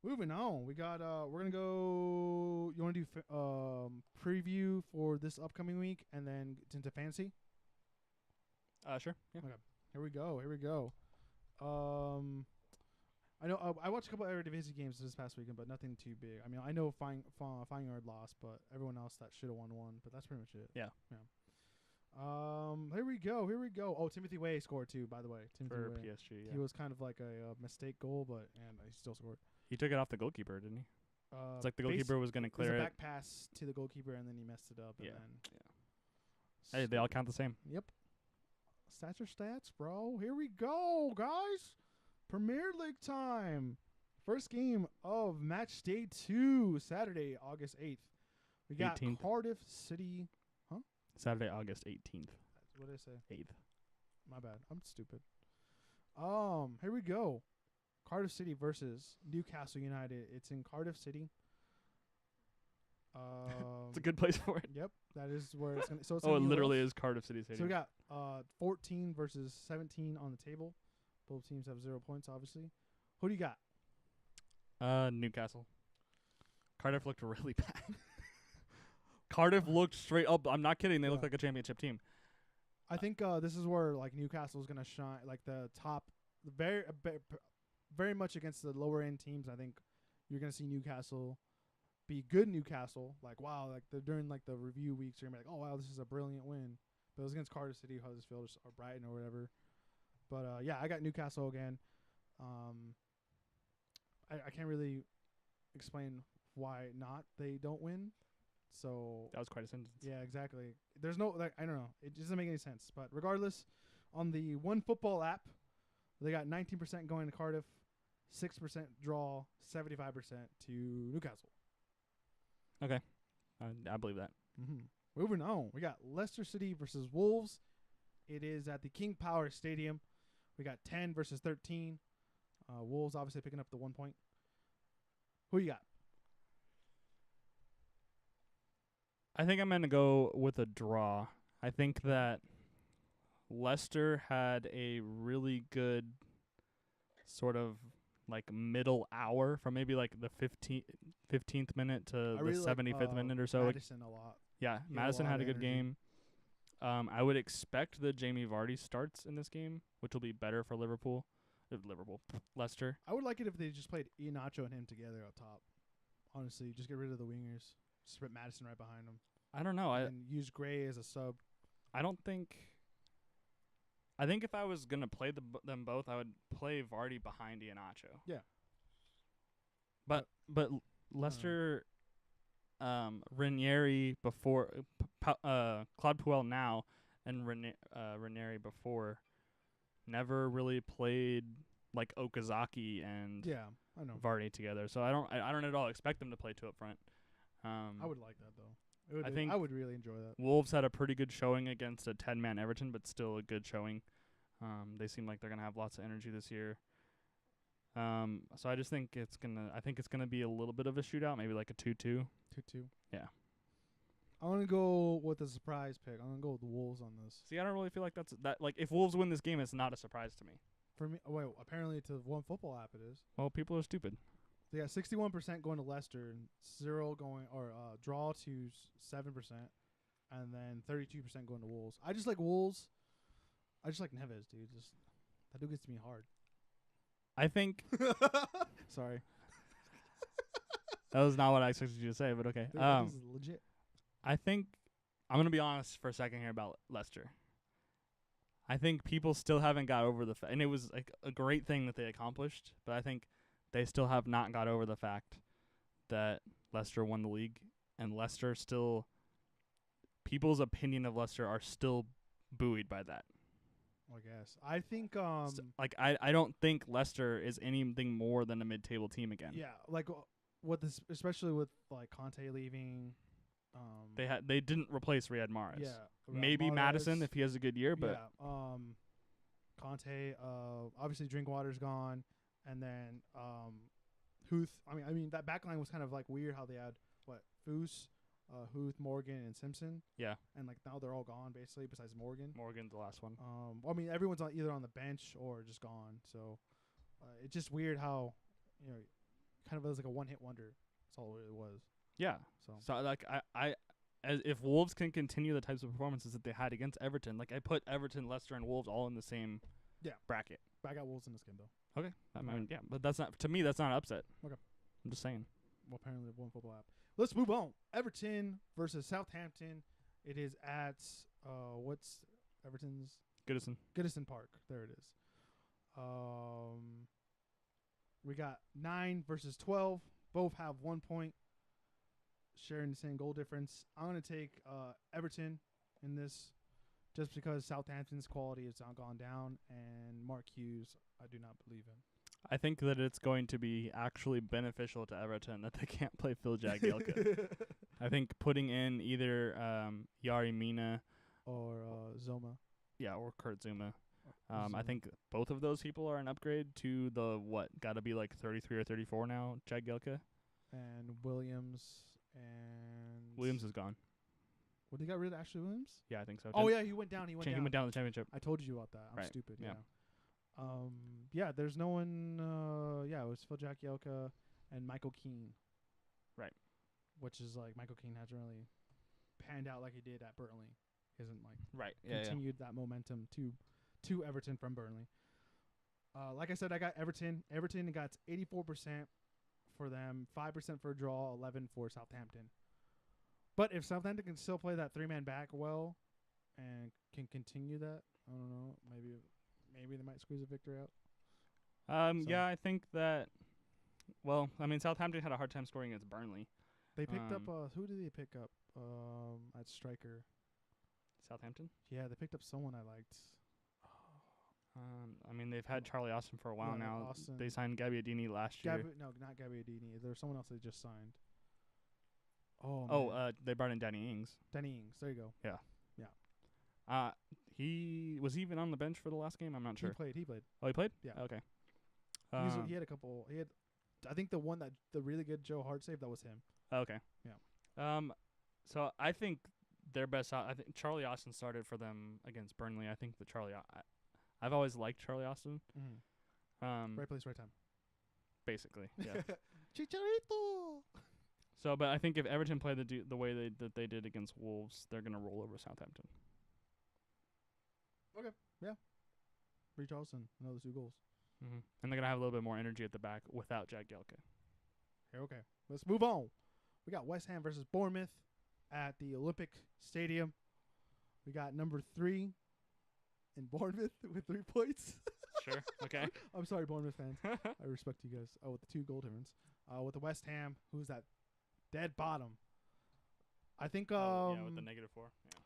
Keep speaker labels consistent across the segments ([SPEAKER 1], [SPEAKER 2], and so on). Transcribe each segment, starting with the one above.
[SPEAKER 1] Moving on, we got we're gonna go. You want to do preview for this upcoming week and then get into fantasy?
[SPEAKER 2] Sure. Yeah.
[SPEAKER 1] Okay. Here we go. I know I watched a couple of Eredivisie games this past weekend, but nothing too big. I mean, I know Feyenoord lost, but everyone else that should have won. But that's pretty much it.
[SPEAKER 2] Yeah.
[SPEAKER 1] Here we go. Oh, Timothy Way scored too, by the way. Timothy
[SPEAKER 2] For
[SPEAKER 1] Way.
[SPEAKER 2] PSG. Yeah.
[SPEAKER 1] He was kind of like a mistake goal, but he still scored.
[SPEAKER 2] He took it off the goalkeeper, didn't he? It's like the goalkeeper was going to
[SPEAKER 1] It was
[SPEAKER 2] clear
[SPEAKER 1] a
[SPEAKER 2] it.
[SPEAKER 1] back pass to the goalkeeper, and then he messed it up. And
[SPEAKER 2] Yeah.
[SPEAKER 1] then
[SPEAKER 2] Hey, they all count the same.
[SPEAKER 1] Yep. Stats are stats, bro. Here we go, guys. Premier League time. First game of Match Day 2, Saturday, August 8th. We got
[SPEAKER 2] 18th.
[SPEAKER 1] Cardiff City.
[SPEAKER 2] Saturday, August 18th.
[SPEAKER 1] What did I say?
[SPEAKER 2] 8th.
[SPEAKER 1] My bad. I'm stupid. Here we go. Cardiff City versus Newcastle United. It's in Cardiff City.
[SPEAKER 2] It's a good place for it.
[SPEAKER 1] Yep, that is where it's going to. So it's
[SPEAKER 2] Oh, it
[SPEAKER 1] gonna be
[SPEAKER 2] literally
[SPEAKER 1] Wolves.
[SPEAKER 2] is Cardiff City Stadium.
[SPEAKER 1] So we got 14 versus 17 on the table. Both teams have 0 points, obviously. Who do you got?
[SPEAKER 2] Newcastle. Cardiff looked really bad. Cardiff looked straight up. I'm not kidding. They look like a championship team.
[SPEAKER 1] I think this is where like Newcastle is going to shine, like the top, very much against the lower end teams. I think you're going to see Newcastle be good. Newcastle, like wow, like during like the review weeks, you're gonna be like, oh wow, this is a brilliant win. But it was against Cardiff City, Huddersfield, or Brighton, or whatever. But yeah, I got Newcastle again. I can't really explain why not they don't win. So
[SPEAKER 2] That was quite a sentence.
[SPEAKER 1] yeah, exactly. There's no like I don't know. It doesn't make any sense. But regardless, on the OneFootball app, they got 19% going to Cardiff, 6% draw, 75% to Newcastle.
[SPEAKER 2] Okay. I believe that.
[SPEAKER 1] Mm-hmm. Moving on, we got Leicester City versus Wolves. It is at the King Power Stadium. We got 10 versus 13. Wolves obviously picking up the 1 point. Who you got?
[SPEAKER 2] I think I'm going to go with a draw. I think that Leicester had a really good sort of like middle hour from maybe like the 15th minute to the 75th minute or so.
[SPEAKER 1] Madison a lot.
[SPEAKER 2] Yeah, Madison had a good game. I would expect that Jamie Vardy starts in this game, which will be better for Leicester.
[SPEAKER 1] I would like it if they just played Iheanacho and him together up top. Honestly, just get rid of the wingers. Just put Madison right behind him.
[SPEAKER 2] I don't know.
[SPEAKER 1] And use Gray as a sub.
[SPEAKER 2] I think if I was going to play them both, I would play Vardy behind Iheanacho.
[SPEAKER 1] Yeah.
[SPEAKER 2] But Leicester, Ranieri before, Claude Puel now, and Ranieri before, never really played like Okazaki and
[SPEAKER 1] I know.
[SPEAKER 2] Vardy together. So I don't at all expect them to play two up front.
[SPEAKER 1] I would like that though.
[SPEAKER 2] I
[SPEAKER 1] would really enjoy that.
[SPEAKER 2] Wolves had a pretty good showing against a 10-man Everton, but still a good showing. They seem like they're gonna have lots of energy this year. So I just think it's gonna be a little bit of a shootout, maybe like a 2-2.
[SPEAKER 1] 2-2.
[SPEAKER 2] Yeah.
[SPEAKER 1] I want to go with a surprise pick. I'm gonna go with the Wolves on this.
[SPEAKER 2] See, I don't really feel like that. Like if Wolves win this game, it's not a surprise to me.
[SPEAKER 1] For me, apparently to OneFootball app it is.
[SPEAKER 2] Well, people are stupid.
[SPEAKER 1] They got 61% going to Leicester, and 0 going or draw to 7%, and then 32% going to Wolves. I just like Wolves. I just like Neves, dude. That dude gets me hard.
[SPEAKER 2] I think.
[SPEAKER 1] Sorry.
[SPEAKER 2] That was not what I expected you to say, but okay.
[SPEAKER 1] Dude, that is legit.
[SPEAKER 2] I think I'm gonna be honest for a second here about Leicester. I think people still haven't got over the fact, and it was like a great thing that they accomplished, but I think they still have not got over the fact that Leicester won the league, and Leicester still, people's opinion of Leicester are still buoyed by that.
[SPEAKER 1] I guess. I think
[SPEAKER 2] I don't think Leicester is anything more than a mid-table team again.
[SPEAKER 1] Yeah, like with this, especially with like Conte leaving.
[SPEAKER 2] They didn't replace Riyad Mahrez.
[SPEAKER 1] Yeah,
[SPEAKER 2] maybe
[SPEAKER 1] Mahrez,
[SPEAKER 2] Maddison if he has a good year, but
[SPEAKER 1] yeah. Conte, obviously Drinkwater's gone, and then Huth. I mean that backline was kind of like weird how they had Foose, Huth, Morgan, and Simpson.
[SPEAKER 2] Yeah,
[SPEAKER 1] and like now they're all gone basically besides Morgan.
[SPEAKER 2] Morgan's the last one.
[SPEAKER 1] I mean everyone's either on the bench or just gone. So it's just weird how kind kind of as like a one hit wonder. That's all it was.
[SPEAKER 2] Yeah.
[SPEAKER 1] So
[SPEAKER 2] So like as if Wolves can continue the types of performances that they had against Everton, like I put Everton, Leicester, and Wolves all in the same bracket.
[SPEAKER 1] I got Wolves in this game though.
[SPEAKER 2] Okay. I mean, yeah, but that's not, to me, that's not an upset.
[SPEAKER 1] Okay.
[SPEAKER 2] I'm just saying.
[SPEAKER 1] Well, apparently one football app. Let's move on. Everton versus Southampton. It is at what's Everton's Goodison Park. There it is. We got 9 versus 12. Both have 1 point, sharing the same goal difference. I'm gonna take Everton in this, just because Southampton's quality has not gone down, and Mark Hughes I do not believe in.
[SPEAKER 2] I think that it's going to be actually beneficial to Everton that they can't play Phil Jagielka. I think putting in either Yari Mina
[SPEAKER 1] or Zoma.
[SPEAKER 2] Yeah, or Kurt Zuma. I think both of those people are an upgrade to the got to be like 33 or 34 now, Jagielka.
[SPEAKER 1] And Williams
[SPEAKER 2] is gone.
[SPEAKER 1] What, they got rid of Ashley Williams?
[SPEAKER 2] Yeah, I think so.
[SPEAKER 1] Oh yeah, he went down. He went
[SPEAKER 2] down in the championship.
[SPEAKER 1] I told you about that. I'm
[SPEAKER 2] right.
[SPEAKER 1] stupid.
[SPEAKER 2] Yeah.
[SPEAKER 1] Yeah, there's no one. It was Phil Jagielka and Michael Keane.
[SPEAKER 2] Right.
[SPEAKER 1] Which is like Michael Keane hasn't really panned out like he did at Burnley. He hasn't continued that momentum to Everton from Burnley. Like I said, I got Everton. Everton got 84% for them, 5% for a draw, 11 for Southampton. But if Southampton can still play that 3-man back well and can continue that, I don't know, maybe they might squeeze a victory out.
[SPEAKER 2] Yeah, I think that. Well, I mean, Southampton had a hard time scoring against Burnley.
[SPEAKER 1] They picked up. Who did they pick up? At striker.
[SPEAKER 2] Southampton.
[SPEAKER 1] Yeah, they picked up someone I liked.
[SPEAKER 2] I mean, they've had Charlie Austin for a while now.
[SPEAKER 1] Austin.
[SPEAKER 2] They signed Gabbiadini last year.
[SPEAKER 1] No, not Gabbiadini. There's someone else they just signed. Oh,
[SPEAKER 2] they brought in Danny Ings.
[SPEAKER 1] Danny Ings. There you go.
[SPEAKER 2] Yeah. He was even on the bench for the last game. I'm not sure.
[SPEAKER 1] He played.
[SPEAKER 2] Oh, he played?
[SPEAKER 1] Yeah.
[SPEAKER 2] Okay.
[SPEAKER 1] He had a couple. I think the one the really good Joe Hart saved, that was him.
[SPEAKER 2] Okay.
[SPEAKER 1] Yeah.
[SPEAKER 2] So I think their best. I think Charlie Austin started for them against Burnley. I think that I've always liked Charlie Austin.
[SPEAKER 1] Mm-hmm. Right place, right time.
[SPEAKER 2] Basically, yeah.
[SPEAKER 1] Chicharito.
[SPEAKER 2] So, but I think if Everton play the way they did against Wolves, they're gonna roll over Southampton.
[SPEAKER 1] Okay. Yeah. Richarlison, another 2 goals.
[SPEAKER 2] Mm-hmm. And they're gonna have a little bit more energy at the back without Jagielka.
[SPEAKER 1] Okay. Let's move on. We got West Ham versus Bournemouth at the Olympic Stadium. We got number 3 in Bournemouth with 3 points.
[SPEAKER 2] Sure. Okay.
[SPEAKER 1] I'm sorry, Bournemouth fans. I respect you guys. With the 2 goal difference. With the West Ham, who's that dead bottom? I think.
[SPEAKER 2] With the -4. Yeah.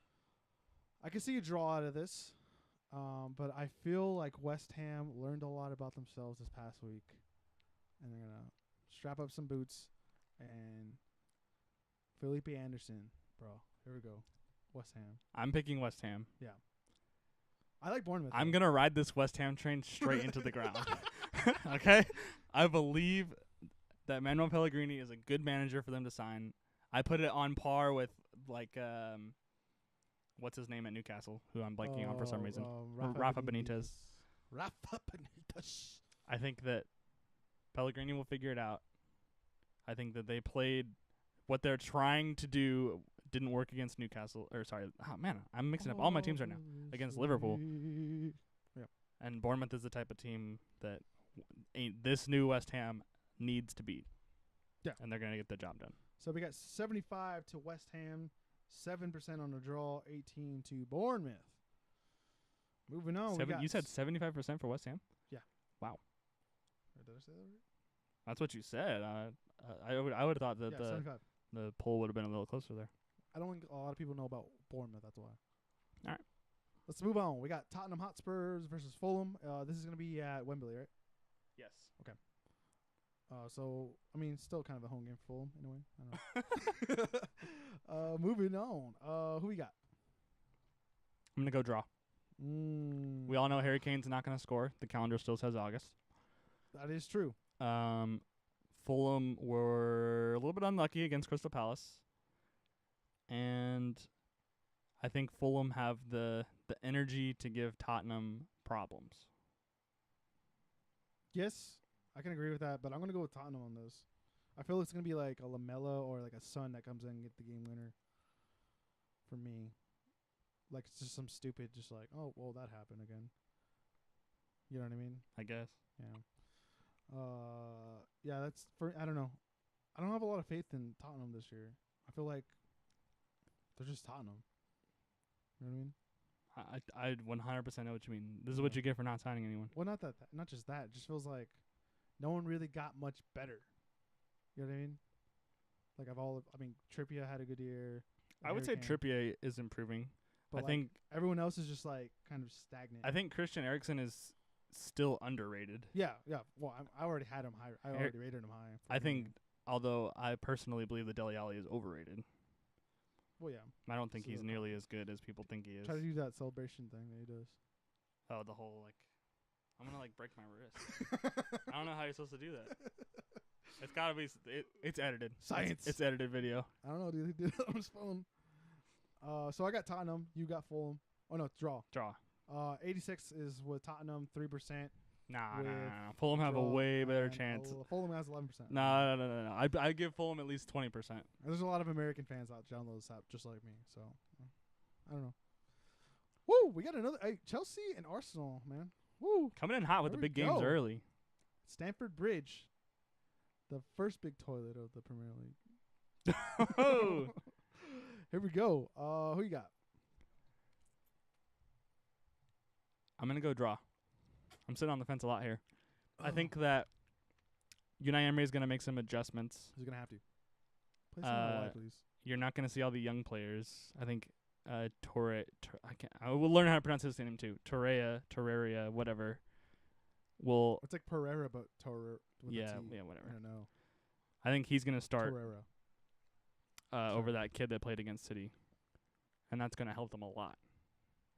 [SPEAKER 1] I can see a draw out of this. But I feel like West Ham learned a lot about themselves this past week, and they're gonna strap up some boots. And Felipe Anderson, bro, here we go, West Ham.
[SPEAKER 2] I'm picking West Ham.
[SPEAKER 1] Yeah, I like Bournemouth.
[SPEAKER 2] I'm gonna ride this West Ham train straight into the ground. Okay, I believe that Manuel Pellegrini is a good manager for them to sign. I put it on par with what's his name at Newcastle, who I'm blanking on for some reason. Rafa Benitez.
[SPEAKER 1] Rafa Benitez.
[SPEAKER 2] I think that Pellegrini will figure it out. I think that they played what they're trying to do didn't work against Newcastle. I'm mixing up all my teams right now. Against Liverpool.
[SPEAKER 1] Yeah.
[SPEAKER 2] And Bournemouth is the type of team that this new West Ham needs to beat.
[SPEAKER 1] Yeah.
[SPEAKER 2] And they're going to get the job done.
[SPEAKER 1] So we got 75 to West Ham, 7% on the draw, 18 to Bournemouth. Moving on.
[SPEAKER 2] You said 75% for West Ham?
[SPEAKER 1] Yeah.
[SPEAKER 2] Wow.
[SPEAKER 1] Did I say that right?
[SPEAKER 2] That's what you said. I would have thought that
[SPEAKER 1] 75.
[SPEAKER 2] the poll would have been a little closer there.
[SPEAKER 1] I don't think a lot of people know about Bournemouth. That's why.
[SPEAKER 2] All right.
[SPEAKER 1] Let's move on. We got Tottenham Hotspurs versus Fulham. This is going to be at Wembley, right?
[SPEAKER 2] Yes.
[SPEAKER 1] Okay. So, I mean, still kind of a home game for Fulham, in a way. I don't know. Moving on. Who we got?
[SPEAKER 2] I'm going to go draw. We all know Harry Kane's not going to score. The calendar still says August.
[SPEAKER 1] That is true.
[SPEAKER 2] Fulham were a little bit unlucky against Crystal Palace. And I think Fulham have the energy to give Tottenham problems.
[SPEAKER 1] Yes, I can agree with that, but I'm going to go with Tottenham on this. I feel it's gonna be like a Lamella or like a Son that comes in and get the game winner. For me, like it's just some stupid, just like, oh well, that happened again. You know what I mean?
[SPEAKER 2] I guess.
[SPEAKER 1] Yeah. Yeah. That's for. I don't know. I don't have a lot of faith in Tottenham this year. I feel like they're just Tottenham. You know what I mean?
[SPEAKER 2] I 100% know what you mean. This is
[SPEAKER 1] Yeah.
[SPEAKER 2] what you get for not signing anyone.
[SPEAKER 1] Well, not just that. It just feels like no one really got much better. You know what I mean? Like I mean, Trippier had a good year.
[SPEAKER 2] I would say
[SPEAKER 1] Harry Kane,
[SPEAKER 2] Trippier is improving.
[SPEAKER 1] but
[SPEAKER 2] I
[SPEAKER 1] like
[SPEAKER 2] think
[SPEAKER 1] everyone else is just like kind of stagnant.
[SPEAKER 2] I think Christian Eriksen is still underrated.
[SPEAKER 1] Yeah. Well, I already had him high. I
[SPEAKER 2] Her-
[SPEAKER 1] already rated him high. for
[SPEAKER 2] I
[SPEAKER 1] the
[SPEAKER 2] think,
[SPEAKER 1] game.
[SPEAKER 2] although I personally believe that Dele Alli is overrated.
[SPEAKER 1] Well, yeah.
[SPEAKER 2] I don't think
[SPEAKER 1] So
[SPEAKER 2] he's
[SPEAKER 1] the-
[SPEAKER 2] nearly as good as people think he is.
[SPEAKER 1] Try to do that celebration thing that he does.
[SPEAKER 2] Oh, the whole like, I'm gonna like break my wrist. I don't know how you're supposed to do that. It's gotta be. It's edited.
[SPEAKER 1] Science.
[SPEAKER 2] It's edited video.
[SPEAKER 1] I don't know. Dude, he did it on his phone. So I got Tottenham. You got Fulham. Oh no, draw.
[SPEAKER 2] Draw.
[SPEAKER 1] 86 is with Tottenham, 3%.
[SPEAKER 2] Nah.
[SPEAKER 1] With
[SPEAKER 2] Fulham have a
[SPEAKER 1] draw,
[SPEAKER 2] way better
[SPEAKER 1] and
[SPEAKER 2] chance.
[SPEAKER 1] Fulham has 11%.
[SPEAKER 2] No. I give Fulham at least 20%.
[SPEAKER 1] There's a lot of American fans out download this app just like me. So I don't know. Woo! We got another Chelsea and Arsenal, man. Woo!
[SPEAKER 2] Coming in hot with
[SPEAKER 1] There
[SPEAKER 2] the
[SPEAKER 1] we
[SPEAKER 2] big games
[SPEAKER 1] go.
[SPEAKER 2] early.
[SPEAKER 1] Stamford Bridge, the first big toilet of the Premier League.
[SPEAKER 2] Oh.
[SPEAKER 1] Here we go. Who you got?
[SPEAKER 2] I'm gonna go draw. I'm sitting on the fence a lot here. I think that Unai Emery is gonna make some adjustments.
[SPEAKER 1] He's gonna have to. Play some wide, please.
[SPEAKER 2] You're not gonna see all the young players. I think I will learn how to pronounce his name too. Torreira, whatever. Will
[SPEAKER 1] It's like Pereira, but Torreira with a T.
[SPEAKER 2] whatever.
[SPEAKER 1] I don't know.
[SPEAKER 2] I think he's gonna start
[SPEAKER 1] Torreira.
[SPEAKER 2] over that kid that played against City, and that's gonna help them a lot.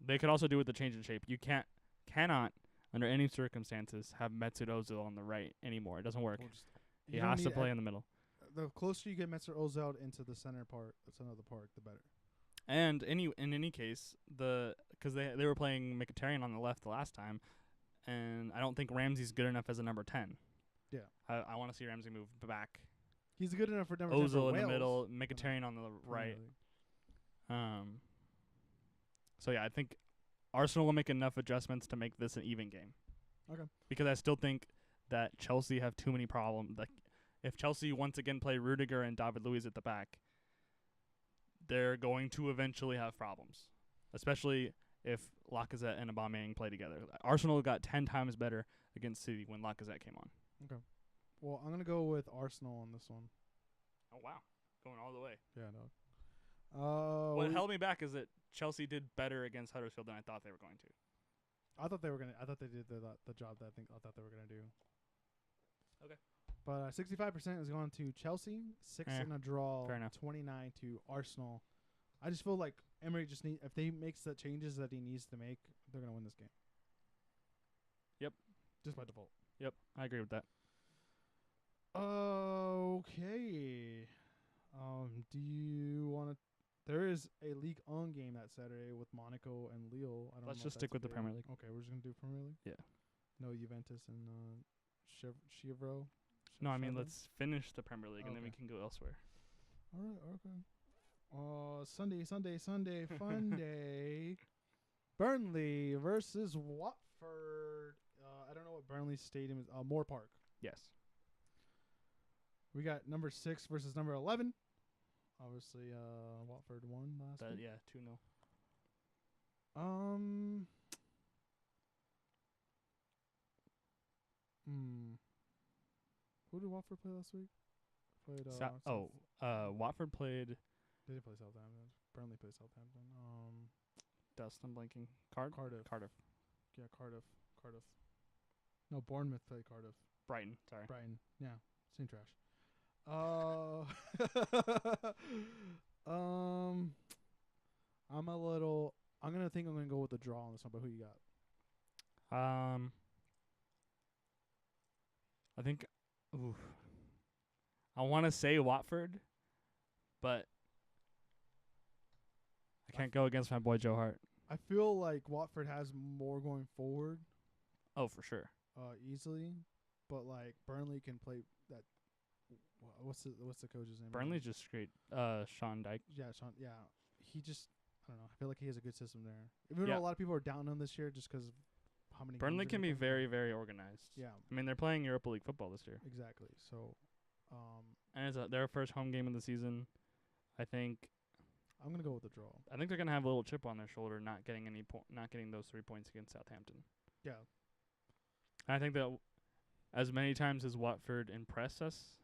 [SPEAKER 2] They could also do with the change in shape. You cannot under any circumstances have Mesut Ozil on the right anymore. It doesn't work.
[SPEAKER 1] Well,
[SPEAKER 2] He
[SPEAKER 1] you don't
[SPEAKER 2] has to
[SPEAKER 1] need
[SPEAKER 2] play in the middle.
[SPEAKER 1] The closer you get Mesut Ozil into the center part, that's another part, the better.
[SPEAKER 2] And in any case, because they were playing Mkhitaryan on the left the last time, and I don't think Ramsey's good enough as a number 10.
[SPEAKER 1] Yeah.
[SPEAKER 2] I want to see Ramsey move back.
[SPEAKER 1] He's good enough for number 10 for
[SPEAKER 2] Ozil in the
[SPEAKER 1] Wales,
[SPEAKER 2] middle,
[SPEAKER 1] but not
[SPEAKER 2] Mkhitaryan on the right.
[SPEAKER 1] Premier League.
[SPEAKER 2] So yeah, I think Arsenal will make enough adjustments to make this an even game.
[SPEAKER 1] Okay.
[SPEAKER 2] Because I still think that Chelsea have too many problems. Like, if Chelsea once again play Rudiger and David Luiz at the back, they're going to eventually have problems, especially if Lacazette and Aubameyang play together. Arsenal got 10 times better against City when Lacazette came on.
[SPEAKER 1] Well, I'm gonna go with Arsenal on this one.
[SPEAKER 2] Oh wow, going all the way.
[SPEAKER 1] Yeah, no.
[SPEAKER 2] What held me back is that Chelsea did better against Huddersfield than I thought they were going to.
[SPEAKER 1] I thought they were gonna. I thought they did the job that I thought they were gonna do.
[SPEAKER 2] Okay.
[SPEAKER 1] But 65% is going to Chelsea, 6
[SPEAKER 2] Eh,
[SPEAKER 1] in a draw,
[SPEAKER 2] fair enough.
[SPEAKER 1] 29 to Arsenal. I just feel like Emery just if they makes the changes that he needs to make, they're gonna win this game.
[SPEAKER 2] Yep.
[SPEAKER 1] Just by default.
[SPEAKER 2] Yep, I agree with that.
[SPEAKER 1] Okay. Do you want to? There is a League On game that Saturday with Monaco and Lille. I don't.
[SPEAKER 2] Let's
[SPEAKER 1] know if
[SPEAKER 2] just stick
[SPEAKER 1] that's
[SPEAKER 2] with the Premier League.
[SPEAKER 1] Okay, we're just gonna do Premier League.
[SPEAKER 2] Yeah.
[SPEAKER 1] No Juventus and Chivro.
[SPEAKER 2] No, I mean,
[SPEAKER 1] Chevron?
[SPEAKER 2] let's finish the Premier League and then we
[SPEAKER 1] Okay.
[SPEAKER 2] can go elsewhere.
[SPEAKER 1] All right. Okay. Sunday, fun day. Burnley versus Watford. I don't know what Burnley's stadium is. Moore Park.
[SPEAKER 2] Yes.
[SPEAKER 1] We got number 6 versus number 11. Obviously, Watford won last week.
[SPEAKER 2] Yeah, 2-0.
[SPEAKER 1] Who did Watford play last week? Played.
[SPEAKER 2] Watford played
[SPEAKER 1] They did play Southampton. Burnley played Southampton.
[SPEAKER 2] Dustin blanking.
[SPEAKER 1] Cardiff. Yeah, Cardiff. No, Bournemouth played Cardiff.
[SPEAKER 2] Brighton, sorry.
[SPEAKER 1] Brighton. Yeah, same trash. I'm gonna go with the draw on this one. But who you got?
[SPEAKER 2] I think I want to say Watford, but I can't go against my boy Joe Hart.
[SPEAKER 1] I feel like Watford has more going forward,
[SPEAKER 2] Oh, for sure.
[SPEAKER 1] easily, but like Burnley can play that what's the coach's name?
[SPEAKER 2] Burnley's just great. Sean Dyke.
[SPEAKER 1] Yeah, Sean. Yeah, he just I don't know. I feel like he has a good system there. Even
[SPEAKER 2] Yeah.
[SPEAKER 1] though a lot of people are down on him this year just because of how many.
[SPEAKER 2] Burnley
[SPEAKER 1] games
[SPEAKER 2] can
[SPEAKER 1] they've
[SPEAKER 2] be
[SPEAKER 1] been playing.
[SPEAKER 2] very, very organized.
[SPEAKER 1] Yeah,
[SPEAKER 2] I mean, they're playing Europa League football this year,
[SPEAKER 1] exactly. So,
[SPEAKER 2] and it's their first home game of the season. I think
[SPEAKER 1] I'm gonna go with the draw.
[SPEAKER 2] they're gonna have a little chip on their shoulder, not getting not getting those 3 points against Southampton.
[SPEAKER 1] Yeah,
[SPEAKER 2] And I think that as many times as Watford impress us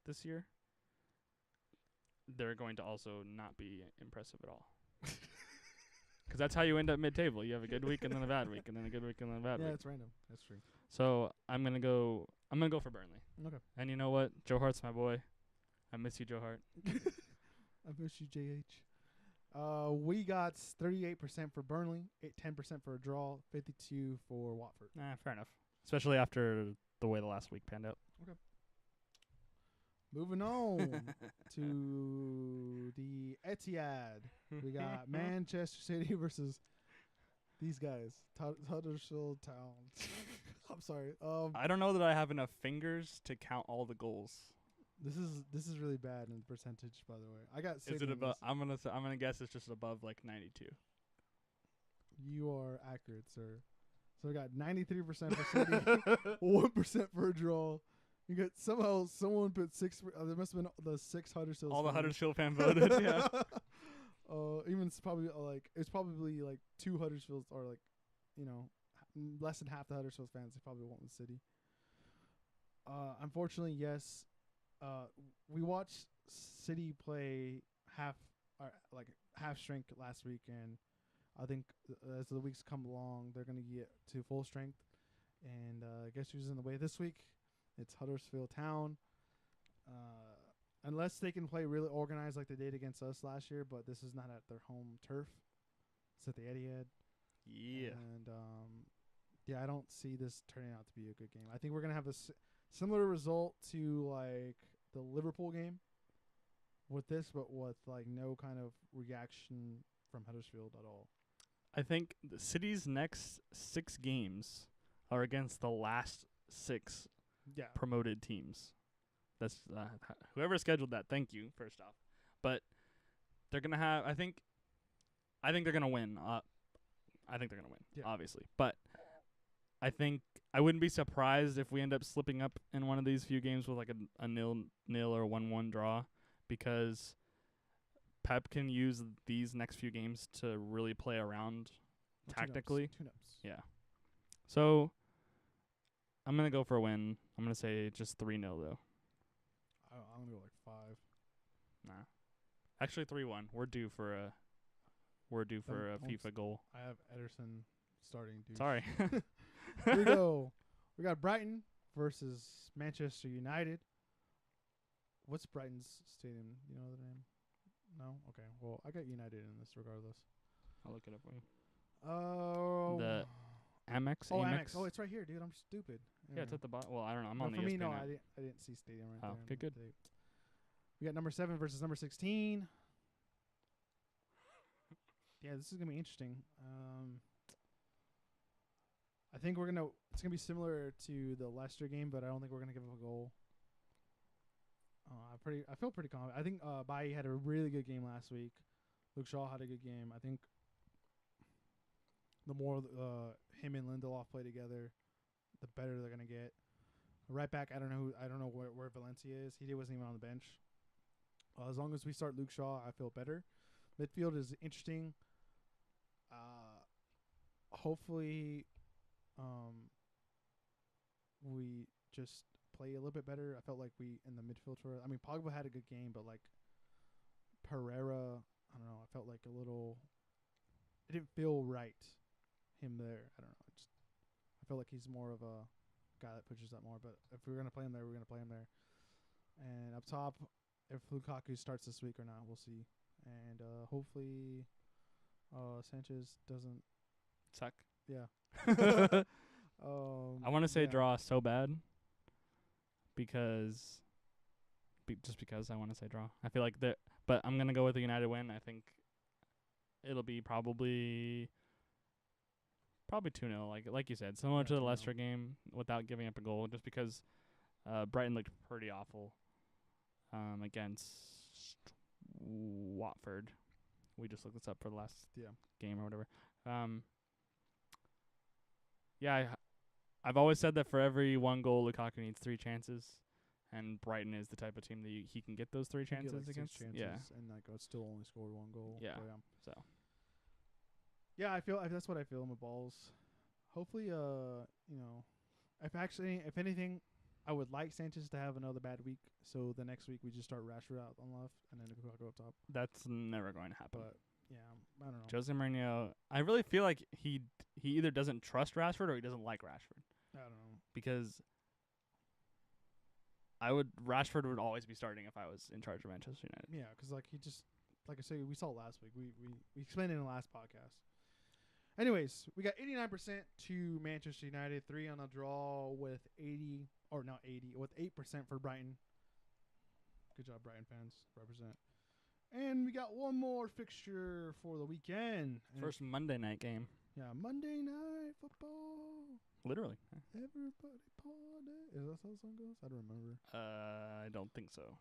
[SPEAKER 2] this year, they're going to also not be impressive at all. 'Cause that's how you end up mid-table. You have a good week and then a bad week, and then a good week and then a bad
[SPEAKER 1] yeah,
[SPEAKER 2] week.
[SPEAKER 1] it's random. That's true.
[SPEAKER 2] So I'm gonna go for Burnley.
[SPEAKER 1] Okay.
[SPEAKER 2] And you know what? Joe Hart's my boy. I miss you, Joe Hart.
[SPEAKER 1] I miss you, JH. We got 38% for Burnley, 10% for a draw, 52 for Watford.
[SPEAKER 2] Nah, fair enough. Especially after the way the last week panned out.
[SPEAKER 1] Moving on to the Etihad. We got Manchester City versus these guys, Huddersfield Town. I'm sorry.
[SPEAKER 2] I don't know that I have enough fingers to count all the goals.
[SPEAKER 1] This is really bad in percentage, by the way. I got.
[SPEAKER 2] Is it above? I'm gonna guess it's just above like 92.
[SPEAKER 1] You are accurate, sir. So we got 93% for City, 1% for a draw. You got someone put 6. There must have been the 6 Huddersfield.
[SPEAKER 2] All the Huddersfield fans voted. Yeah.
[SPEAKER 1] Even it's probably like 2 Huddersfields or like, less than half the Huddersfield fans. They probably went with City. Unfortunately, yes. We watched City play half strength last week, and I think as the weeks come along, they're gonna get to full strength. And guess who's in the way this week? It's Huddersfield Town. Unless they can play really organized like they did against us last year, but this is not at their home turf. It's at the Etihad.
[SPEAKER 2] Yeah.
[SPEAKER 1] And I don't see this turning out to be a good game. I think we're gonna have a similar result to like the Liverpool game with this, but with like no kind of reaction from Huddersfield at all.
[SPEAKER 2] I think the City's next 6 games are against the last 6 promoted teams. That's whoever scheduled that. Thank you, first off. But they're gonna have. I think they're gonna win. I think they're gonna win, obviously. But I think I wouldn't be surprised if we end up slipping up in one of these few games with like a 0-0 or 1-1 draw, because Pep can use these next few games to really play around tactically.
[SPEAKER 1] Tune-ups.
[SPEAKER 2] Yeah. So I'm gonna go for a win. I'm gonna say just 3-0 though.
[SPEAKER 1] I'm gonna go like 5.
[SPEAKER 2] Nah. Actually 3-1. We're due for a FIFA goal.
[SPEAKER 1] I have Ederson starting. Dude.
[SPEAKER 2] Sorry.
[SPEAKER 1] Here we go. We got Brighton versus Manchester United. What's Brighton's stadium? You know the name? No? Okay. Well, I got United in this regardless.
[SPEAKER 2] I'll look it up for you.
[SPEAKER 1] Oh.
[SPEAKER 2] The Amex.
[SPEAKER 1] Oh, Amex. Oh, it's right here, dude. I'm stupid.
[SPEAKER 2] Yeah, it's at the bottom. Well, I don't know. I'm on the
[SPEAKER 1] for me,
[SPEAKER 2] ESPN
[SPEAKER 1] no,
[SPEAKER 2] app.
[SPEAKER 1] I didn't see stadium right there.
[SPEAKER 2] Oh, okay, good.
[SPEAKER 1] We got number 7 versus number 16. Yeah, this is gonna be interesting. I think it's gonna be similar to the Leicester game, but I don't think we're gonna give up a goal. I feel pretty confident. I think Bailly had a really good game last week. Luke Shaw had a good game. I think the more him and Lindelof play together, the better they're gonna get. Right back, I don't know where Valencia is. He wasn't even on the bench. As long as we start Luke Shaw, I feel better. Midfield is interesting. Hopefully, we just play a little bit better. I felt like we in the midfield. Pogba had a good game, but like Pereira, I don't know. I felt like it didn't feel right. Him there, I don't know. I feel like he's more of a guy that pushes that more. But if we're gonna play him there, we're gonna play him there. And up top, if Lukaku starts this week or not, we'll see. And hopefully, Sanchez doesn't
[SPEAKER 2] suck.
[SPEAKER 1] Yeah.
[SPEAKER 2] I want to say draw so bad because I want to say draw. I feel like but I'm gonna go with the United win. I think it'll be probably 2-0, like you said, similar to the Leicester game, without giving up a goal, just because Brighton looked pretty awful against Watford. We just looked this up for the last game or whatever. I've always said that for every 1 goal, Lukaku needs 3 chances, and Brighton is the type of team that he can get those 3 chances against.
[SPEAKER 1] And still only scored 1 goal.
[SPEAKER 2] Yeah.
[SPEAKER 1] So. Yeah, I feel that's what I feel in the balls. Hopefully, if anything, I would like Sanchez to have another bad week. So the next week we just start Rashford out on left and then Lukaku up top.
[SPEAKER 2] That's never going to happen.
[SPEAKER 1] But yeah, I don't know.
[SPEAKER 2] Jose Mourinho, I really feel like he either doesn't trust Rashford or he doesn't like Rashford.
[SPEAKER 1] I don't know.
[SPEAKER 2] Because Rashford would always be starting if I was in charge of Manchester United.
[SPEAKER 1] Yeah, because like I said, we saw it last week. We explained it in the last podcast. Anyways, we got 89% to Manchester United, 3 on a draw with 8% for Brighton. Good job, Brighton fans. Represent. And we got one more fixture for the weekend.
[SPEAKER 2] First Monday night game.
[SPEAKER 1] Yeah, Monday Night Football.
[SPEAKER 2] Literally.
[SPEAKER 1] Everybody party. Is that how the song goes? I don't remember.
[SPEAKER 2] I don't think so.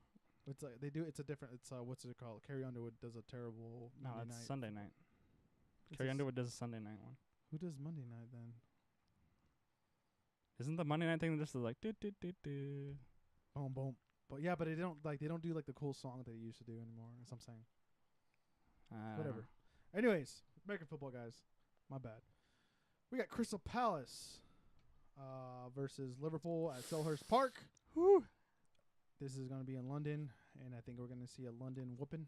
[SPEAKER 1] It's like it's a different. It's what's it called? Carrie Underwood does a terrible.
[SPEAKER 2] No,
[SPEAKER 1] Monday
[SPEAKER 2] it's
[SPEAKER 1] night.
[SPEAKER 2] Sunday night. Carrie Underwood does a Sunday night one.
[SPEAKER 1] Who does Monday night then?
[SPEAKER 2] Isn't the Monday night thing just like do do do do?
[SPEAKER 1] Boom boom. But yeah, but they don't do like the cool song that they used to do anymore. That's what I'm saying. Whatever. Anyways, American football guys. My bad. We got Crystal Palace versus Liverpool at Selhurst Park.
[SPEAKER 2] Whew.
[SPEAKER 1] This is going to be in London, and I think we're going to see a London whooping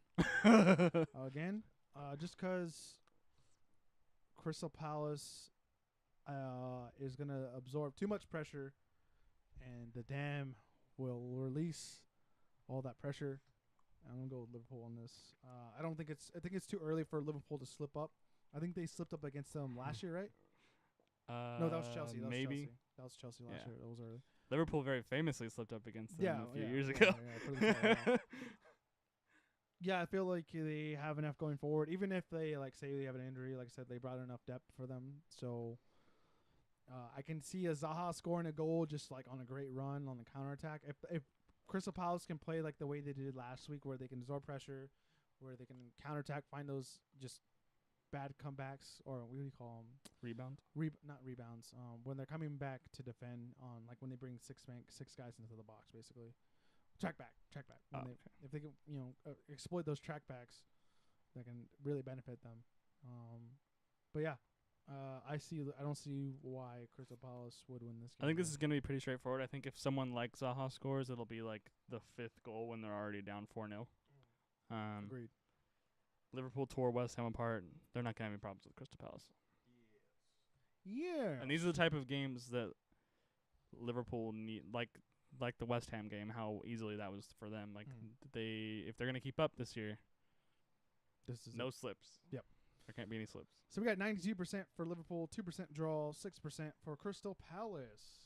[SPEAKER 1] again. Just because Crystal Palace is going to absorb too much pressure, and the dam will release all that pressure. I'm going to go with Liverpool on this. I think it's too early for Liverpool to slip up. I think they slipped up against them last year, right? No, that was Chelsea.
[SPEAKER 2] Maybe.
[SPEAKER 1] That was Chelsea last year. That was early.
[SPEAKER 2] Liverpool very famously slipped up against them a few years
[SPEAKER 1] ago.
[SPEAKER 2] Yeah,
[SPEAKER 1] yeah, I feel like they have enough going forward. Even if they say they have an injury, like I said, they brought enough depth for them. So I can see a Zaha scoring a goal just like on a great run on the counterattack. If Crystal Palace can play like the way they did last week, where they can absorb pressure, where they can counterattack, find those just bad comebacks, or what do you call them?
[SPEAKER 2] Rebounds?
[SPEAKER 1] Not rebounds. When they're coming back to defend on, like when they bring six guys into the box, basically. Track back. If they can, exploit those track backs, that can really benefit them. But yeah, I don't see why Crystal Palace would win this game.
[SPEAKER 2] I think this is going to be pretty straightforward. I think if someone like Zaha scores, it'll be like the 5th goal when they're already down 4-0.
[SPEAKER 1] Agreed.
[SPEAKER 2] Liverpool tore West Ham apart. They're not going to have any problems with Crystal Palace.
[SPEAKER 1] Yeah.
[SPEAKER 2] And these are the type of games that Liverpool need, like the West Ham game, how easily that was for them. Like if they're going to keep up this year,
[SPEAKER 1] this is
[SPEAKER 2] no slips.
[SPEAKER 1] Yep.
[SPEAKER 2] There can't be any slips.
[SPEAKER 1] So we got 92% for Liverpool, 2% draw, 6% for Crystal Palace.